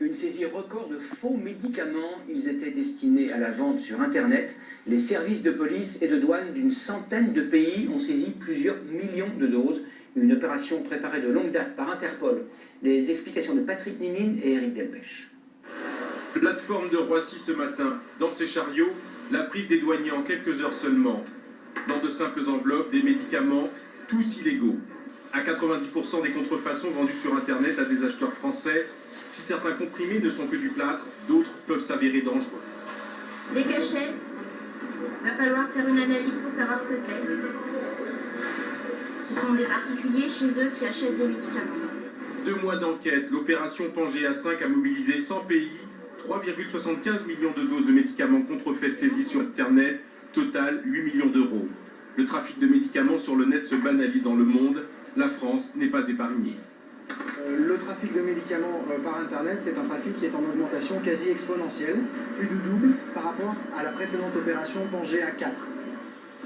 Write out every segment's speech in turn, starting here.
Une saisie record de faux médicaments. Ils étaient destinés à la vente sur Internet. Les services de police et de douane d'une centaine de pays ont saisi plusieurs millions de doses. Une opération préparée de longue date par Interpol. Les explications de Patrick Nimine et Eric Delpech. Plateforme de Roissy ce matin. Dans ces chariots, la prise des douaniers en quelques heures seulement. Dans de simples enveloppes, des médicaments, tous illégaux. À 90% des contrefaçons vendues sur Internet à des acheteurs français. Si certains comprimés ne sont que du plâtre, d'autres peuvent s'avérer dangereux. Les cachets, va falloir faire une analyse pour savoir ce que c'est. Ce sont des particuliers chez eux qui achètent des médicaments. 2 mois d'enquête, l'opération Pangea 5 a mobilisé 100 pays, 3,75 millions de doses de médicaments contrefaits saisis sur Internet, total 8 millions d'euros. Le trafic de médicaments sur le net se banalise dans le monde, la France n'est pas épargnée. Le trafic de médicaments par Internet, c'est un trafic qui est en augmentation quasi exponentielle, plus du double par rapport à la précédente opération Pangea 4.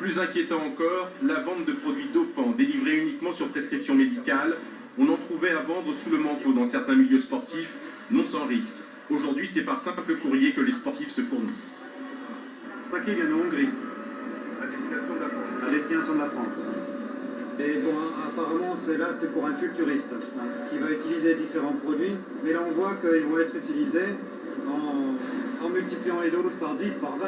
Plus inquiétant encore, la vente de produits dopants délivrés uniquement sur prescription médicale. On en trouvait à vendre sous le manteau dans certains milieux sportifs, non sans risque. Aujourd'hui, c'est par simple courrier que les sportifs se fournissent. Ce paquet vient de Hongrie, à destination de la France. Et bon, apparemment, c'est pour un culturiste qui va utiliser différents produits, mais là on voit qu'ils vont être utilisés en multipliant les doses par 10, par 20.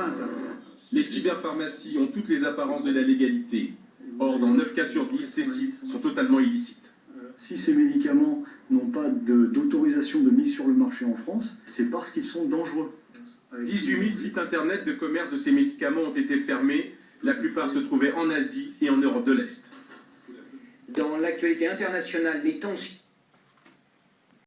Les cyberpharmacies ont toutes les apparences de la légalité. Or, dans 9 cas sur 10, ces sites sont totalement illicites. Si ces médicaments n'ont pas d'autorisation de mise sur le marché en France, c'est parce qu'ils sont dangereux. 18 000 sites internet de commerce de ces médicaments ont été fermés. La plupart se trouvaient en Asie et en Europe de l'Est. Dans l'actualité internationale, les tensions